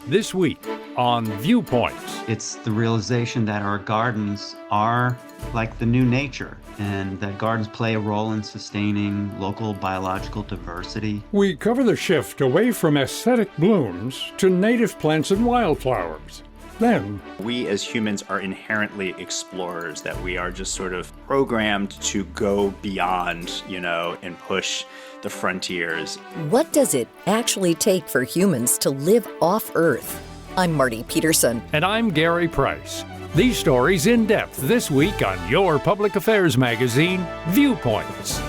This week on Viewpoints. It's the realization that our gardens are like the new nature, and that gardens play a role in sustaining local biological diversity. We cover the shift away from aesthetic blooms to native plants and wildflowers. Then, we as humans are inherently explorers, that we are just sort of programmed to go beyond, and push the frontiers. What does it actually take for humans to live off Earth? I'm Marty Peterson. And I'm Gary Price. These stories in depth this week on your public affairs magazine, Viewpoints.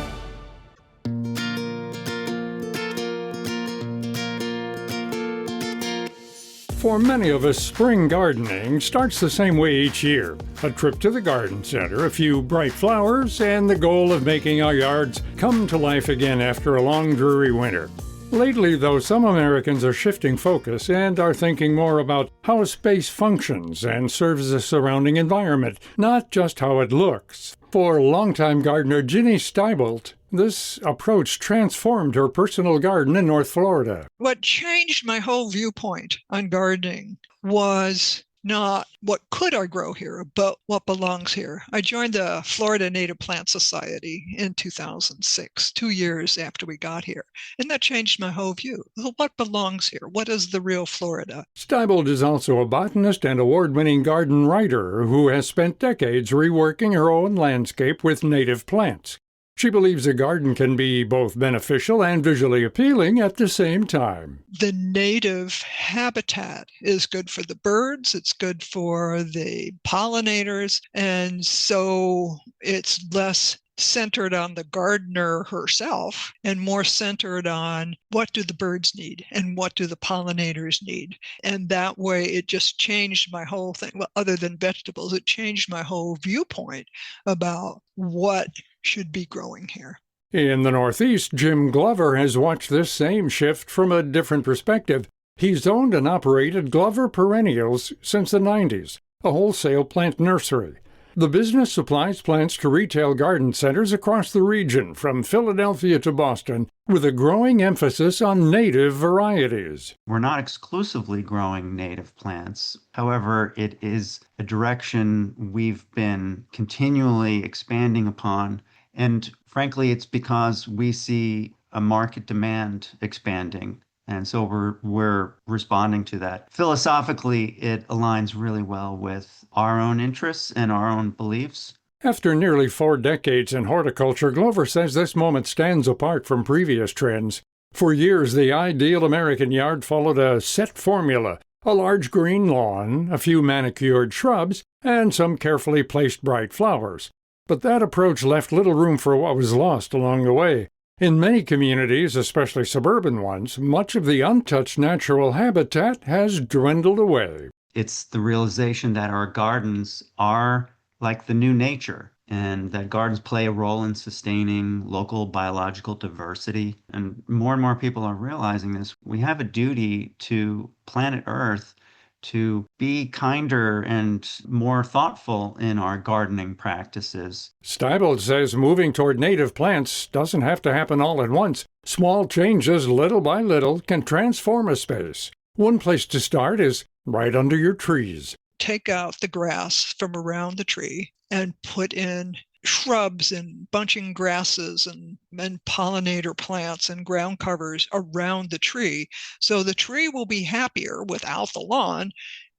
For many of us, spring gardening starts the same way each year. A trip to the garden center, a few bright flowers, and the goal of making our yards come to life again after a long, dreary winter. Lately, though, some Americans are shifting focus and are thinking more about how a space functions and serves the surrounding environment, not just how it looks. For longtime gardener Ginny Stibolt, this approach transformed her personal garden in North Florida. What changed my whole viewpoint on gardening was not what could I grow here, but what belongs here. I joined the Florida Native Plant Society in 2006, 2 years after we got here. And that changed my whole view. What belongs here? What is the real Florida? Stibolt is also a botanist and award-winning garden writer who has spent decades reworking her own landscape with native plants. She believes a garden can be both beneficial and visually appealing at the same time. The native habitat is good for the birds, it's good for the pollinators, and so it's less centered on the gardener herself and more centered on what do the birds need and what do the pollinators need. And that way it just changed my whole thing. Well, other than vegetables, it changed my whole viewpoint about what should be growing here. In the Northeast, Jim Glover has watched this same shift from a different perspective. He's owned and operated Glover Perennials since the 90s, a wholesale plant nursery. The business supplies plants to retail garden centers across the region, from Philadelphia to Boston, with a growing emphasis on native varieties. We're not exclusively growing native plants. However, it is a direction we've been continually expanding upon. And frankly, it's because we see a market demand expanding. And so we're responding to that. Philosophically, it aligns really well with our own interests and our own beliefs. After nearly 4 decades in horticulture, Glover says this moment stands apart from previous trends. For years, the ideal American yard followed a set formula: a large green lawn, a few manicured shrubs, and some carefully placed bright flowers. But that approach left little room for what was lost along the way. In many communities, especially suburban ones, much of the untouched natural habitat has dwindled away. It's the realization that our gardens are like the new nature, and that gardens play a role in sustaining local biological diversity. And more people are realizing this. We have a duty to planet Earth to be kinder and more thoughtful in our gardening practices. Stibolt says moving toward native plants doesn't have to happen all at once. Small changes, little by little, can transform a space. One place to start is right under your trees. Take out the grass from around the tree and put in shrubs and bunching grasses and pollinator plants and ground covers around the tree. So the tree will be happier without the lawn,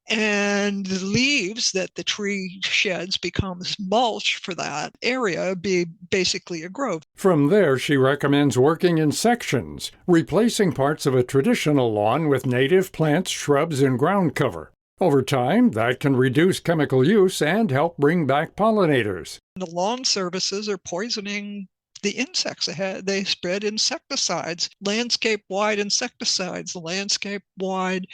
and the leaves that the tree sheds becomes mulch for that area, be basically a grove. From there, she recommends working in sections, replacing parts of a traditional lawn with native plants, shrubs, and ground cover. Over time, that can reduce chemical use and help bring back pollinators. The lawn services are poisoning the insects ahead. They spread insecticides, landscape-wide insecticides, landscape-wide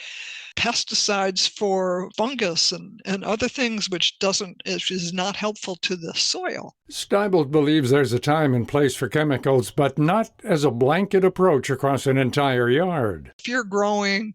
pesticides for fungus and other things, which is not helpful to the soil. Stibolt believes there's a time and place for chemicals, but not as a blanket approach across an entire yard. If you're growing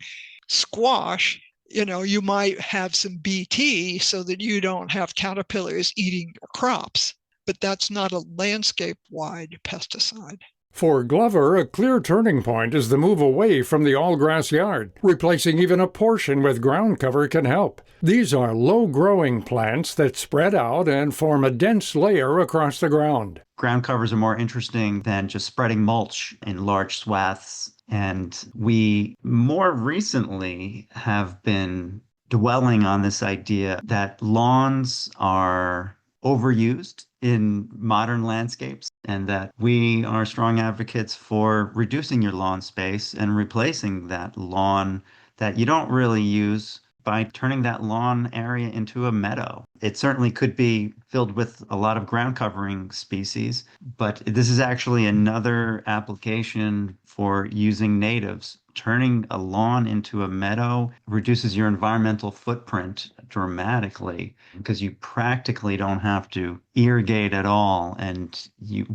squash, you might have some BT so that you don't have caterpillars eating your crops, but that's not a landscape-wide pesticide. For Glover, a clear turning point is the move away from the all-grass yard. Replacing even a portion with ground cover can help. These are low-growing plants that spread out and form a dense layer across the ground. Ground covers are more interesting than just spreading mulch in large swaths. And we more recently have been dwelling on this idea that lawns are overused in modern landscapes, and that we are strong advocates for reducing your lawn space and replacing that lawn that you don't really use by turning that lawn area into a meadow. It certainly could be filled with a lot of ground covering species, but this is actually another application for using natives. Turning a lawn into a meadow reduces your environmental footprint dramatically because you practically don't have to irrigate at all. And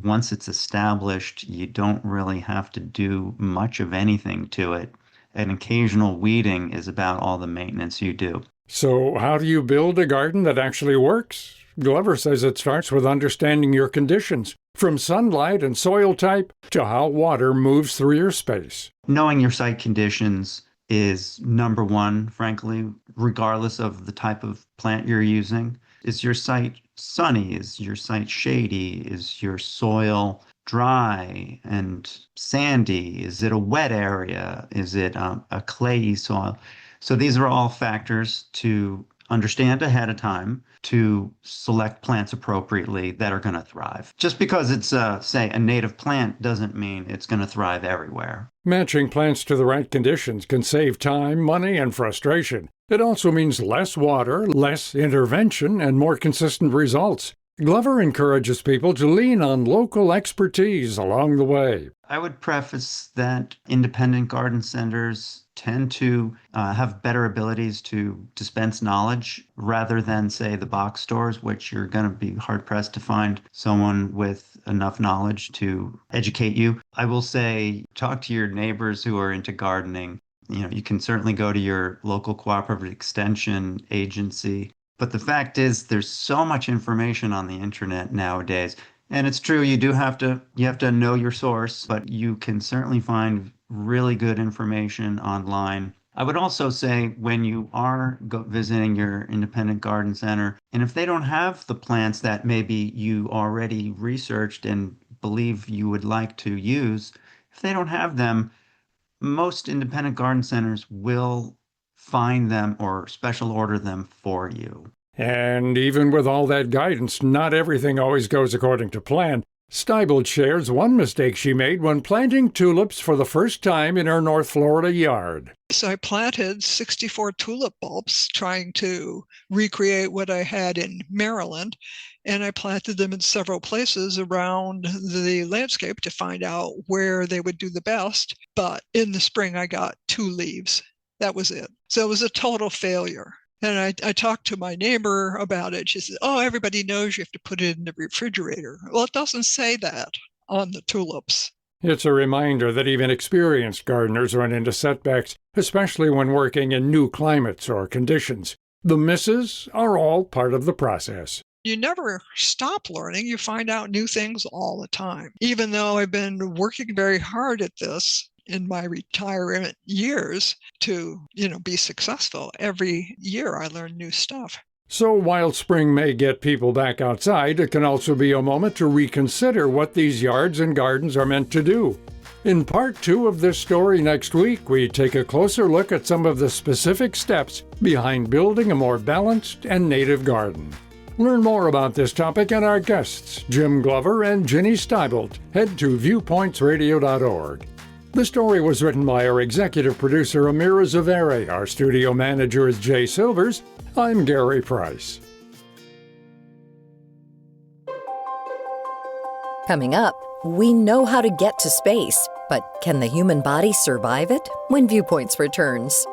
once it's established, you don't really have to do much of anything to it. An occasional weeding is about all the maintenance you do. So how do you build a garden that actually works? Glover says it starts with understanding your conditions, from sunlight and soil type to how water moves through your space. Knowing your site conditions is number one, frankly, regardless of the type of plant you're using. Is your site sunny? Is your site shady? Is your soil dry and sandy? Is it a wet area? Is it a clayey soil? So these are all factors to understand ahead of time to select plants appropriately that are going to thrive. Just because it's, say, a native plant doesn't mean it's going to thrive everywhere. Matching plants to the right conditions can save time, money, and frustration. It also means less water, less intervention, and more consistent results. Glover encourages people to lean on local expertise along the way. I would preface that independent garden centers tend to have better abilities to dispense knowledge rather than, say, the box stores, which you're going to be hard-pressed to find someone with enough knowledge to educate you. I will say, talk to your neighbors who are into gardening. You can certainly go to your local cooperative extension agency. But the fact is, there's so much information on the internet nowadays. And it's true, you have to know your source, but you can certainly find really good information online. I would also say when you are visiting your independent garden center, and if they don't have the plants that maybe you already researched and believe you would like to use, if they don't have them, most independent garden centers will find them or special order them for you. And even with all that guidance, not everything always goes according to plan. Stibolt shares one mistake she made when planting tulips for the first time in her North Florida yard. So I planted 64 tulip bulbs trying to recreate what I had in Maryland. And I planted them in several places around the landscape to find out where they would do the best. But in the spring, I got 2 leaves. That was it. So it was a total failure. And I talked to my neighbor about it. She said, oh, everybody knows you have to put it in the refrigerator. Well, it doesn't say that on the tulips. It's a reminder that even experienced gardeners run into setbacks, especially when working in new climates or conditions. The misses are all part of the process. You never stop learning. You find out new things all the time. Even though I've been working very hard at this in my retirement years to, be successful. Every year I learn new stuff. So while spring may get people back outside, it can also be a moment to reconsider what these yards and gardens are meant to do. In part 2 of this story next week, we take a closer look at some of the specific steps behind building a more balanced and native garden. Learn more about this topic and our guests, Jim Glover and Ginny Stibolt. Head to viewpointsradio.org. The story was written by our executive producer, Amira Zaveri. Our studio manager is Jay Silvers. I'm Gary Price. Coming up, we know how to get to space, but can the human body survive it? When Viewpoints returns.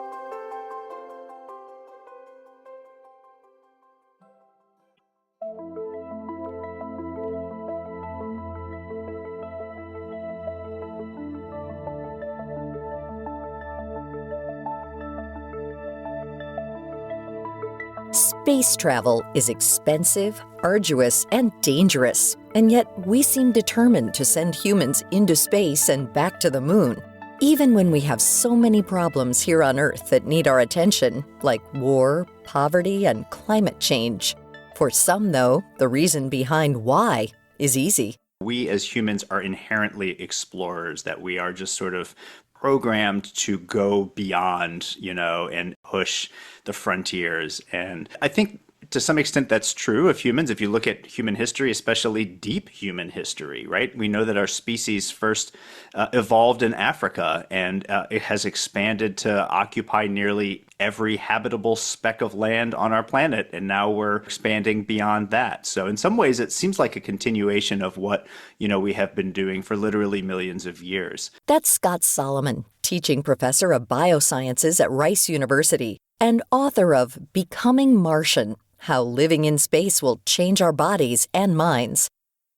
Space travel is expensive, arduous, and dangerous. And yet, we seem determined to send humans into space and back to the moon. Even when we have so many problems here on Earth that need our attention, like war, poverty, and climate change. For some, though, the reason behind why is easy. We as humans are inherently explorers, that we are just sort of programmed to go beyond, and push the frontiers. And I think to some extent that's true of humans. If you look at human history, especially deep human history, right? We know that our species first evolved in Africa, and it has expanded to occupy nearly every habitable speck of land on our planet. And now we're expanding beyond that. So in some ways, it seems like a continuation of what, we have been doing for literally millions of years. That's Scott Solomon, teaching professor of biosciences at Rice University and author of Becoming Martian: How Living in Space Will Change Our Bodies and Minds.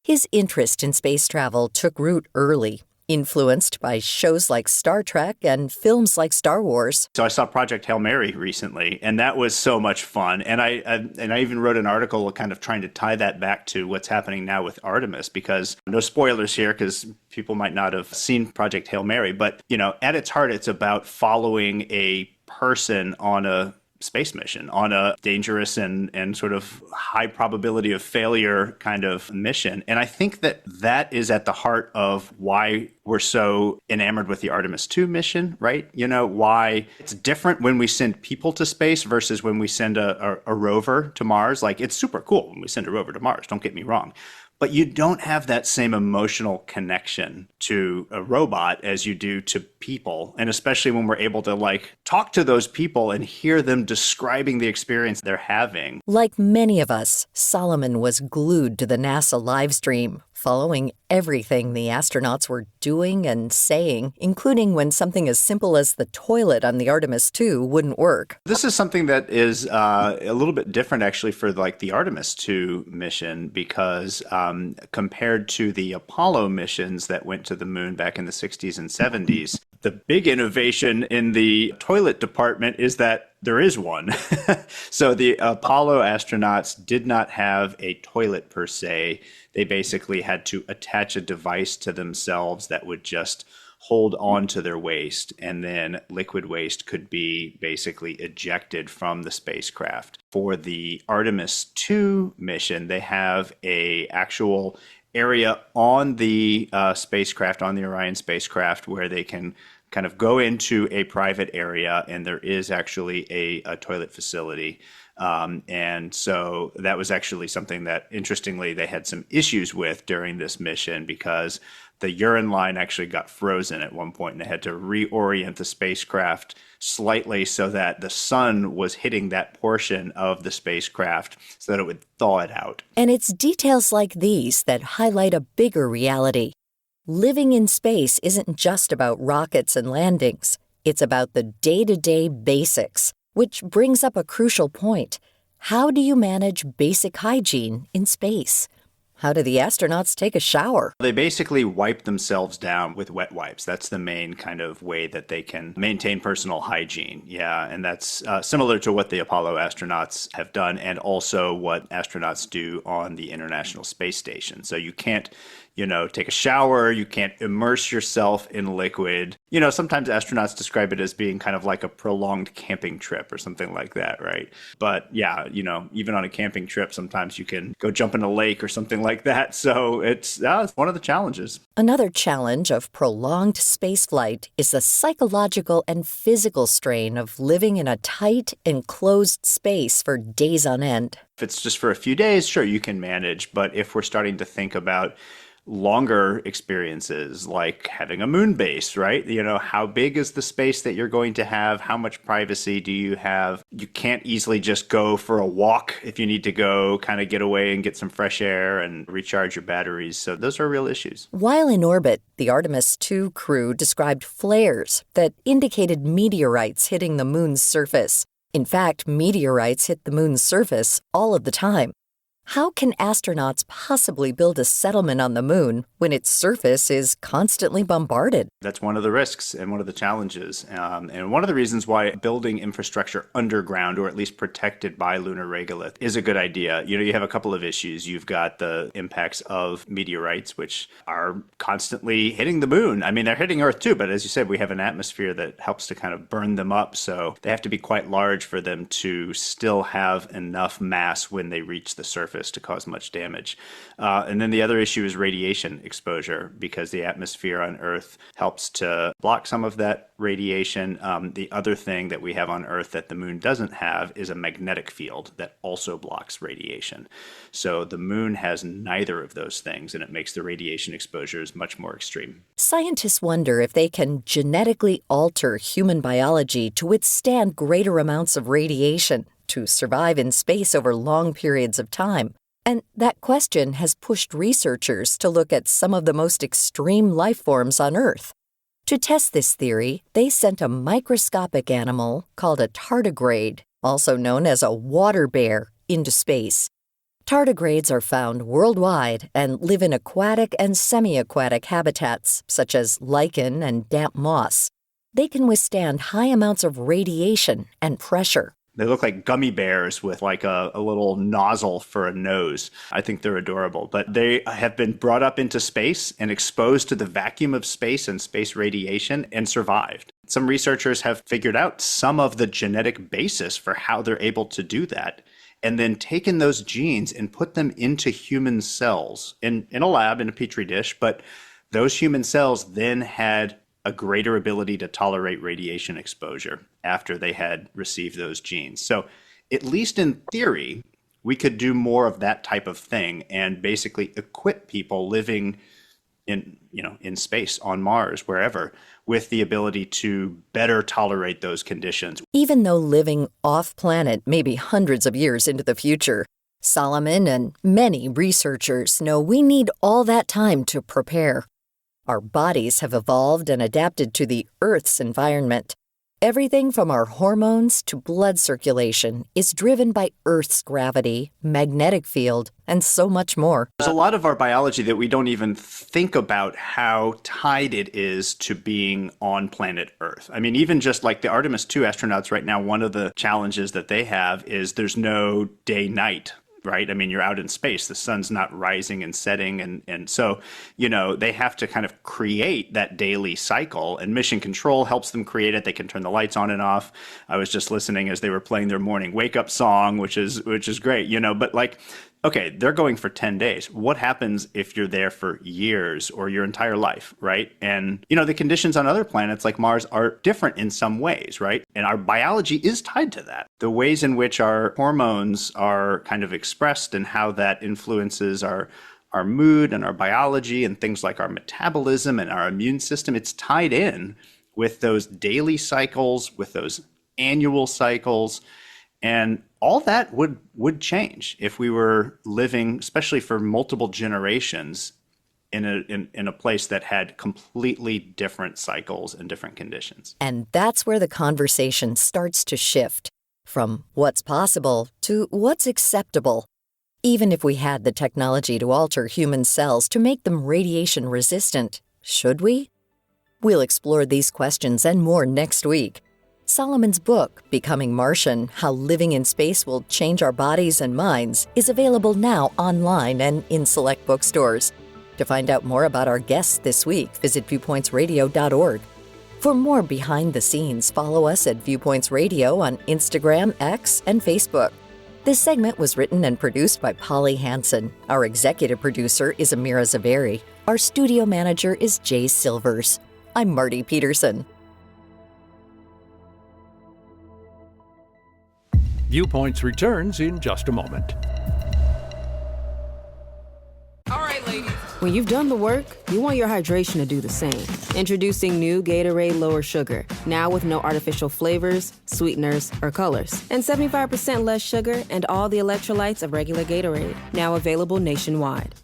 His interest in space travel took root early, influenced by shows like Star Trek and films like Star Wars. So I saw Project Hail Mary recently, and that was so much fun. And I even wrote an article kind of trying to tie that back to what's happening now with Artemis, because no spoilers here, because people might not have seen Project Hail Mary, but at its heart, it's about following a person on a space mission, on a dangerous and sort of high probability of failure kind of mission. And I think that is at the heart of why we're so enamored with the Artemis 2 mission, right? Why it's different when we send people to space versus when we send a rover to Mars. Like, it's super cool when we send a rover to Mars, don't get me wrong. But you don't have that same emotional connection to a robot as you do to people. And especially when we're able to talk to those people and hear them describing the experience they're having. Like many of us, Solomon was glued to the NASA live stream, following everything the astronauts were doing and saying, including when something as simple as the toilet on the Artemis 2 wouldn't work. This is something that is a little bit different actually for the Artemis 2 mission, because compared to the Apollo missions that went to the moon back in the 60s and 70s, the big innovation in the toilet department is that there is one. So the Apollo astronauts did not have a toilet per se. They basically had to attach a device to themselves that would just hold on to their waste, and then liquid waste could be basically ejected from the spacecraft. For the Artemis 2 mission, they have a actual area on the spacecraft, on the Orion spacecraft, where they can kind of go into a private area, and there is actually a toilet facility. And so that was actually something that, interestingly, they had some issues with during this mission, because the urine line actually got frozen at one point, and they had to reorient the spacecraft slightly so that the sun was hitting that portion of the spacecraft so that it would thaw it out. And it's details like these that highlight a bigger reality. Living in space isn't just about rockets and landings. It's about the day-to-day basics, which brings up a crucial point. How do you manage basic hygiene in space? How do the astronauts take a shower? They basically wipe themselves down with wet wipes. That's the main kind of way that they can maintain personal hygiene. Yeah, and that's similar to what the Apollo astronauts have done, and also what astronauts do on the International Space Station. So you can't take a shower, you can't immerse yourself in liquid. Sometimes astronauts describe it as being kind of like a prolonged camping trip or something like that, right? But yeah, even on a camping trip, sometimes you can go jump in a lake or something like that. So it's one of the challenges. Another challenge of prolonged spaceflight is the psychological and physical strain of living in a tight, enclosed space for days on end. If it's just for a few days, sure, you can manage. But if we're starting to think about longer experiences, like having a moon base, right? How big is the space that you're going to have? How much privacy do you have? You can't easily just go for a walk if you need to go kind of get away and get some fresh air and recharge your batteries. So those are real issues. While in orbit, the Artemis 2 crew described flares that indicated meteorites hitting the moon's surface. In fact, meteorites hit the moon's surface all of the time. How can astronauts possibly build a settlement on the moon when its surface is constantly bombarded? That's one of the risks and one of the challenges. And one of the reasons why building infrastructure underground, or at least protected by lunar regolith, is a good idea. You have a couple of issues. You've got the impacts of meteorites, which are constantly hitting the moon. I mean, they're hitting Earth too, but as you said, we have an atmosphere that helps to kind of burn them up. So they have to be quite large for them to still have enough mass when they reach the surface to cause much damage. And then the other issue is radiation exposure, because the atmosphere on Earth helps to block some of that radiation. The other thing that we have on Earth that the moon doesn't have is a magnetic field that also blocks radiation. So the moon has neither of those things, and it makes the radiation exposures much more extreme. Scientists wonder if they can genetically alter human biology to withstand greater amounts of radiation to survive in space over long periods of time. And that question has pushed researchers to look at some of the most extreme life forms on Earth. To test this theory, they sent a microscopic animal called a tardigrade, also known as a water bear, into space. Tardigrades are found worldwide and live in aquatic and semi-aquatic habitats, such as lichen and damp moss. They can withstand high amounts of radiation and pressure. They look like gummy bears with like a little nozzle for a nose. I think they're adorable. But they have been brought up into space and exposed to the vacuum of space and space radiation and survived. Some researchers have figured out some of the genetic basis for how they're able to do that, and then taken those genes and put them into human cells in a lab, in a petri dish. But those human cells then had a greater ability to tolerate radiation exposure after they had received those genes. So at least in theory, we could do more of that type of thing and basically equip people living in space, on Mars, wherever, with the ability to better tolerate those conditions. Even though living off-planet may be hundreds of years into the future, Solomon and many researchers know we need all that time to prepare. Our bodies have evolved and adapted to the Earth's environment. Everything from our hormones to blood circulation is driven by Earth's gravity, magnetic field, and so much more. There's a lot of our biology that we don't even think about how tied it is to being on planet Earth. I mean, even just like the Artemis II astronauts right now, one of the challenges that they have is there's no day-night. Right? I mean, you're out in space. The sun's not rising and setting. And so, they have to kind of create that daily cycle, and mission control helps them create it. They can turn the lights on and off. I was just listening as they were playing their morning wake up song, which is great, but like, okay, they're going for 10 days. What happens if you're there for years or your entire life, right? And, the conditions on other planets like Mars are different in some ways, right? And our biology is tied to that. The ways in which our hormones are kind of expressed and how that influences our mood and our biology and things like our metabolism and our immune system, it's tied in with those daily cycles, with those annual cycles. And all that would change if we were living, especially for multiple generations, in a place that had completely different cycles and different conditions. And that's where the conversation starts to shift from what's possible to what's acceptable. Even if we had the technology to alter human cells to make them radiation resistant, should we? We'll explore these questions and more next week. Solomon's book, Becoming Martian, How Living in Space Will Change Our Bodies and Minds, is available now online and in select bookstores. To find out more about our guests this week, visit viewpointsradio.org. For more behind the scenes, follow us at Viewpoints Radio on Instagram, X, and Facebook. This segment was written and produced by Polly Hansen. Our executive producer is Amira Zaveri. Our studio manager is Jay Silvers. I'm Marty Peterson. Viewpoints returns in just a moment. All right, ladies. When you've done the work, you want your hydration to do the same. Introducing new Gatorade Lower Sugar, now with no artificial flavors, sweeteners, or colors. And 75% less sugar and all the electrolytes of regular Gatorade, now available nationwide.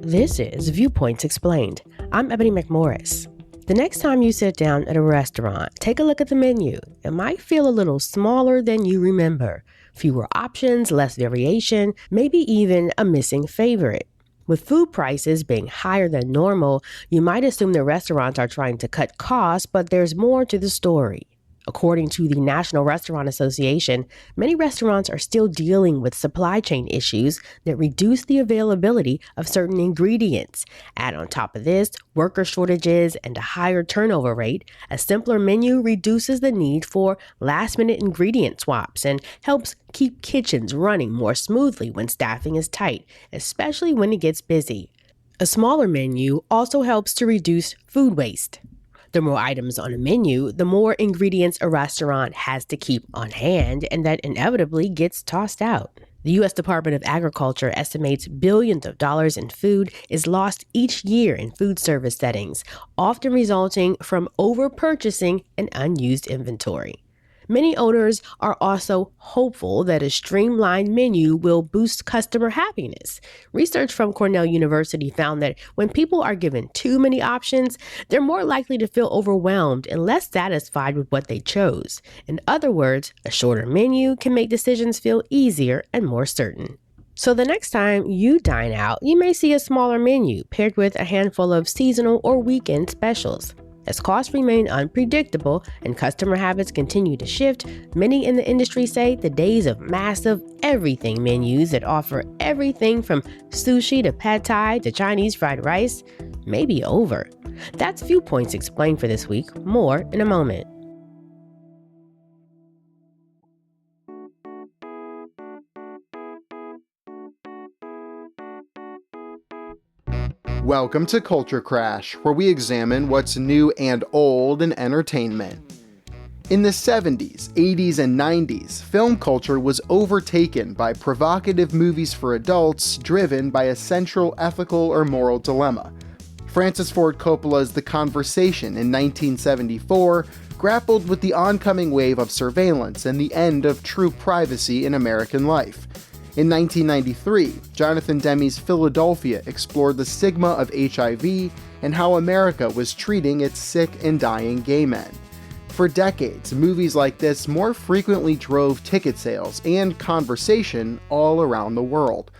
This is Viewpoints Explained. I'm Ebony McMorris. The next time you sit down at a restaurant, take a look at the menu. It might feel a little smaller than you remember. Fewer options, less variation, maybe even a missing favorite. With food prices being higher than normal, you might assume the restaurants are trying to cut costs, but there's more to the story. According to the National Restaurant Association, many restaurants are still dealing with supply chain issues that reduce the availability of certain ingredients. Add on top of this, worker shortages and a higher turnover rate, a simpler menu reduces the need for last-minute ingredient swaps and helps keep kitchens running more smoothly when staffing is tight, especially when it gets busy. A smaller menu also helps to reduce food waste. The more items on a menu, the more ingredients a restaurant has to keep on hand, and that inevitably gets tossed out. The U.S. Department of Agriculture estimates billions of dollars in food is lost each year in food service settings, often resulting from over-purchasing and unused inventory. Many owners are also hopeful that a streamlined menu will boost customer happiness. Research from Cornell University found that when people are given too many options, they're more likely to feel overwhelmed and less satisfied with what they chose. In other words, a shorter menu can make decisions feel easier and more certain. So the next time you dine out, you may see a smaller menu paired with a handful of seasonal or weekend specials. As costs remain unpredictable and customer habits continue to shift, many in the industry say the days of massive everything menus that offer everything from sushi to pad thai to Chinese fried rice may be over. That's Viewpoints Explained for this week. More in a moment. Welcome to Culture Crash, where we examine what's new and old in entertainment. In the 70s, 80s, and 90s, film culture was overtaken by provocative movies for adults driven by a central ethical or moral dilemma. Francis Ford Coppola's The Conversation in 1974 grappled with the oncoming wave of surveillance and the end of true privacy in American life. In 1993, Jonathan Demme's Philadelphia explored the stigma of HIV and how America was treating its sick and dying gay men. For decades, movies like this more frequently drove ticket sales and conversation all around the world.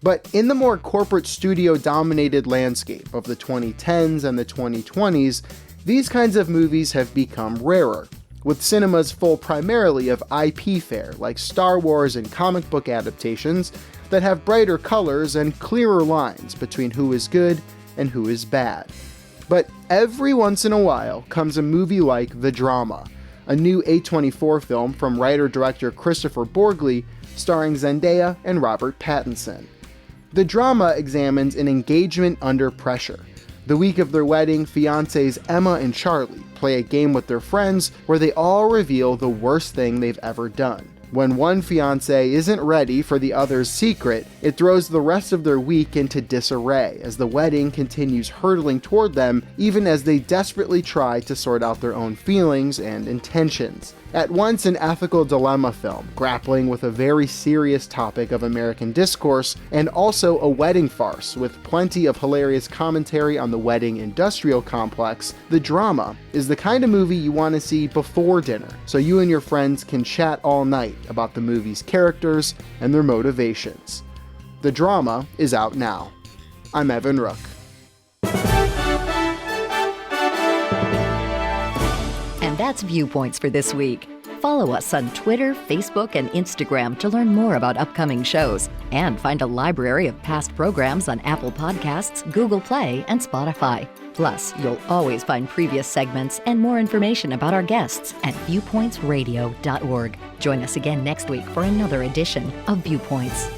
But in the more corporate studio-dominated landscape of the 2010s and the 2020s, these kinds of movies have become rarer, with cinemas full primarily of IP fare like Star Wars and comic book adaptations that have brighter colors and clearer lines between who is good and who is bad. But every once in a while comes a movie like The Drama, a new A24 film from writer-director Christopher Borgli starring Zendaya and Robert Pattinson. The Drama examines an engagement under pressure. The week of their wedding, fiancés Emma and Charlie play a game with their friends where they all reveal the worst thing they've ever done. When one fiancé isn't ready for the other's secret, it throws the rest of their week into disarray as the wedding continues hurtling toward them even as they desperately try to sort out their own feelings and intentions. At once an ethical dilemma film, grappling with a very serious topic of American discourse, and also a wedding farce with plenty of hilarious commentary on the wedding industrial complex, The Drama is the kind of movie you want to see before dinner, so you and your friends can chat all night about the movie's characters and their motivations. The Drama is out now. I'm Evan Rook. And that's Viewpoints for this week. Follow us on Twitter, Facebook, and Instagram to learn more about upcoming shows and find a library of past programs on Apple Podcasts, Google Play, and Spotify. Plus, you'll always find previous segments and more information about our guests at viewpointsradio.org. Join us again next week for another edition of Viewpoints.